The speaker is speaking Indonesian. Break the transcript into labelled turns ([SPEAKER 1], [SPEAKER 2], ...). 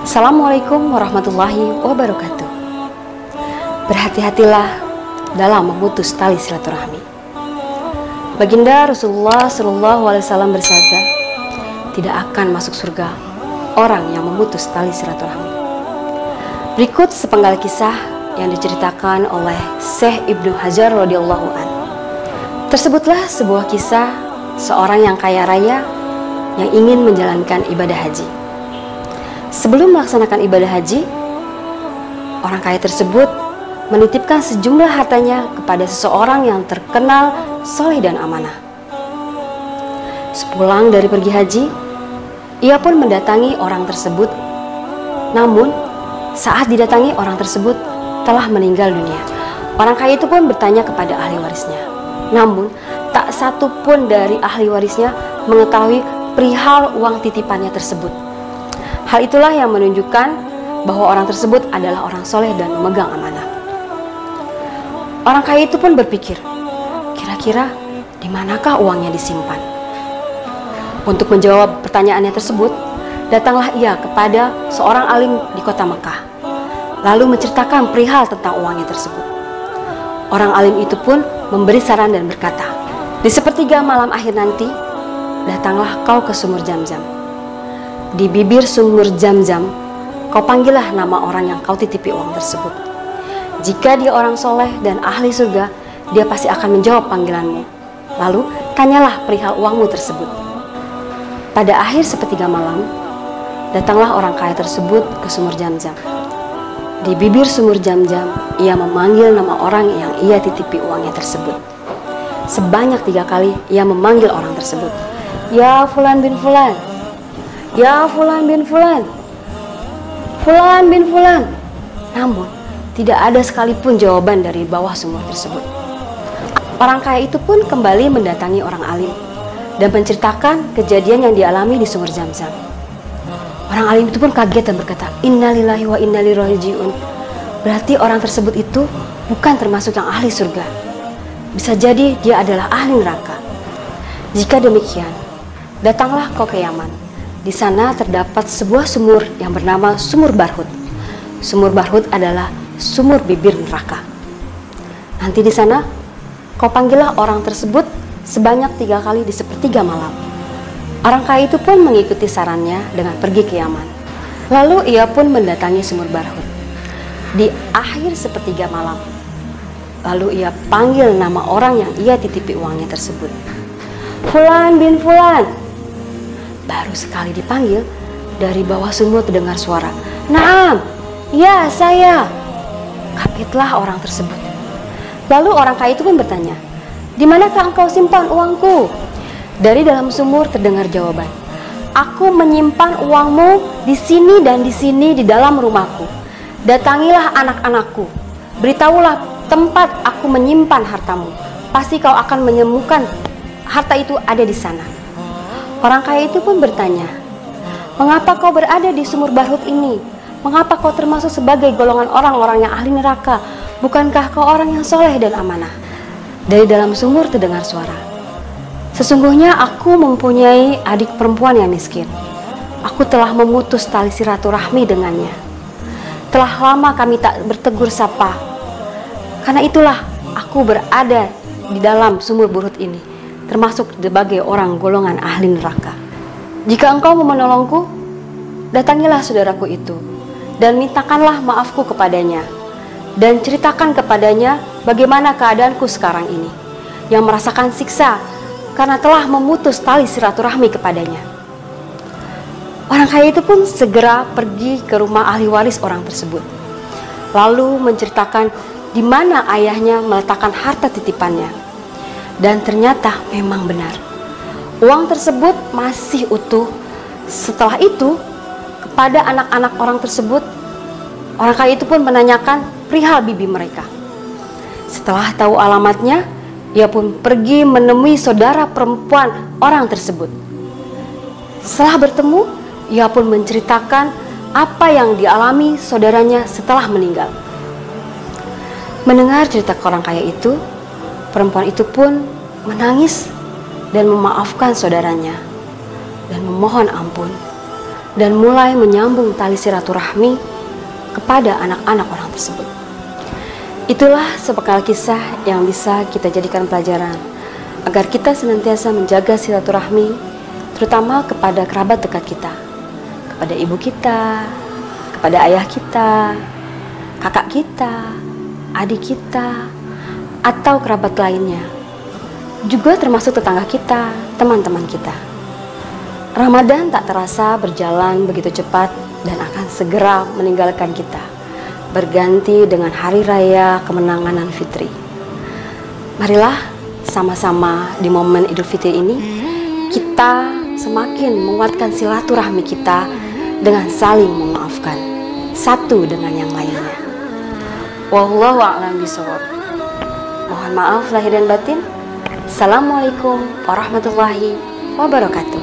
[SPEAKER 1] Assalamualaikum warahmatullahi wabarakatuh. Berhati-hatilah dalam memutus tali silaturahmi. Baginda Rasulullah SAW bersabda, tidak akan masuk surga orang yang memutus tali silaturahmi. Berikut sepenggal kisah yang diceritakan oleh Syekh Ibnu Hajar radhiyallahu an. Tersebutlah sebuah kisah seorang yang kaya raya yang ingin menjalankan ibadah haji. Sebelum melaksanakan ibadah haji, orang kaya tersebut menitipkan sejumlah hartanya kepada seseorang yang terkenal soleh dan amanah. Sepulang dari pergi haji, ia pun mendatangi orang tersebut. Namun, saat didatangi orang tersebut telah meninggal dunia. Orang kaya itu pun bertanya kepada ahli warisnya. Namun, tak satu pun dari ahli warisnya mengetahui perihal uang titipannya tersebut. Hal itulah yang menunjukkan bahwa orang tersebut adalah orang soleh dan memegang amanah. Orang kaya itu pun berpikir, kira-kira di manakah uangnya disimpan? Untuk menjawab pertanyaannya tersebut, datanglah ia kepada seorang alim di kota Mekah, lalu menceritakan perihal tentang uangnya tersebut. Orang alim itu pun memberi saran dan berkata, di sepertiga malam akhir nanti, datanglah kau ke sumur Zam-Zam. Di bibir sumur Zam-Zam, kau panggillah nama orang yang kau titipi uang tersebut. Jika dia orang soleh dan ahli surga, dia pasti akan menjawab panggilanmu. Lalu, tanyalah perihal uangmu tersebut. Pada akhir sepertiga malam, datanglah orang kaya tersebut ke sumur Zam-Zam. Di bibir sumur Zam-Zam, ia memanggil nama orang yang ia titipi uangnya tersebut. Sebanyak 3 kali ia memanggil orang tersebut. Ya Fulan bin Fulan, ya Fulan bin Fulan, Fulan bin Fulan. Namun, tidak ada sekalipun jawaban dari bawah sumur tersebut. Orang kaya itu pun kembali mendatangi orang alim dan menceritakan kejadian yang dialami di sumur Zam-Zam. Orang alim itu pun kaget dan berkata, innalillahi wa inna ilaihi raji'un. Berarti orang tersebut itu bukan termasuk yang ahli surga. Bisa jadi dia adalah ahli neraka. Jika demikian, datanglah kau ke Yaman. Di sana terdapat sebuah sumur yang bernama Sumur Barhut. Sumur Barhut adalah sumur bibir neraka. Nanti di sana, kau panggillah orang tersebut sebanyak 3 kali di sepertiga malam. Orang kaya itu pun mengikuti sarannya dengan pergi ke Yaman. Lalu ia pun mendatangi Sumur Barhut. Di akhir sepertiga malam, lalu ia panggil nama orang yang ia titipi uangnya tersebut. Fulan bin Fulan. Baru sekali dipanggil, dari bawah sumur terdengar suara, "Naam, ya saya." Kagetlah orang tersebut. Lalu orang kaya itu pun bertanya, "Di manakah engkau simpan uangku?" Dari dalam sumur terdengar jawaban, "Aku menyimpan uangmu di sini dan di sini di dalam rumahku. Datangilah anak-anakku, beritahulah tempat aku menyimpan hartamu. Pasti kau akan menemukan harta itu ada di sana." Orang kaya itu pun bertanya, "Mengapa kau berada di sumur Barhut ini? Mengapa kau termasuk sebagai golongan orang-orang yang ahli neraka? Bukankah kau orang yang soleh dan amanah?" Dari dalam sumur terdengar suara, "Sesungguhnya aku mempunyai adik perempuan yang miskin. Aku telah memutus tali silaturahmi dengannya. Telah lama kami tak bertegur sapa. Karena itulah aku berada di dalam sumur Barhut ini, termasuk sebagai orang golongan ahli neraka. Jika engkau mau menolongku, datangilah saudaraku itu dan mintakanlah maafku kepadanya, dan ceritakan kepadanya bagaimana keadaanku sekarang ini, yang merasakan siksa karena telah memutus tali silaturahmi kepadanya." Orang kaya itu pun segera pergi ke rumah ahli waris orang tersebut, lalu menceritakan di mana ayahnya meletakkan harta titipannya. Dan ternyata memang benar, uang tersebut masih utuh. Setelah itu, kepada anak-anak orang tersebut, orang kaya itu pun menanyakan perihal bibi mereka. Setelah tahu alamatnya, ia pun pergi menemui saudara perempuan orang tersebut. Setelah bertemu, ia pun menceritakan apa yang dialami saudaranya setelah meninggal. Mendengar cerita orang kaya itu, perempuan itu pun menangis dan memaafkan saudaranya dan memohon ampun. dan mulai menyambung tali silaturahmi kepada anak-anak orang tersebut. Itulah sepenggal kisah yang bisa kita jadikan pelajaran agar kita senantiasa menjaga silaturahmi, terutama kepada kerabat dekat kita, kepada ibu kita, kepada ayah kita, kakak kita, adik kita, atau kerabat lainnya, juga termasuk tetangga kita, teman-teman kita. Ramadan tak terasa berjalan begitu cepat dan akan segera meninggalkan kita, berganti dengan hari raya kemenangan Fitri. Marilah sama-sama di momen Idul Fitri ini kita semakin menguatkan silaturahmi kita dengan saling memaafkan satu dengan yang lainnya. Wallahu a'lam bishawab. Mohon maaf lahir dan batin. Assalamualaikum warahmatullahi wabarakatuh.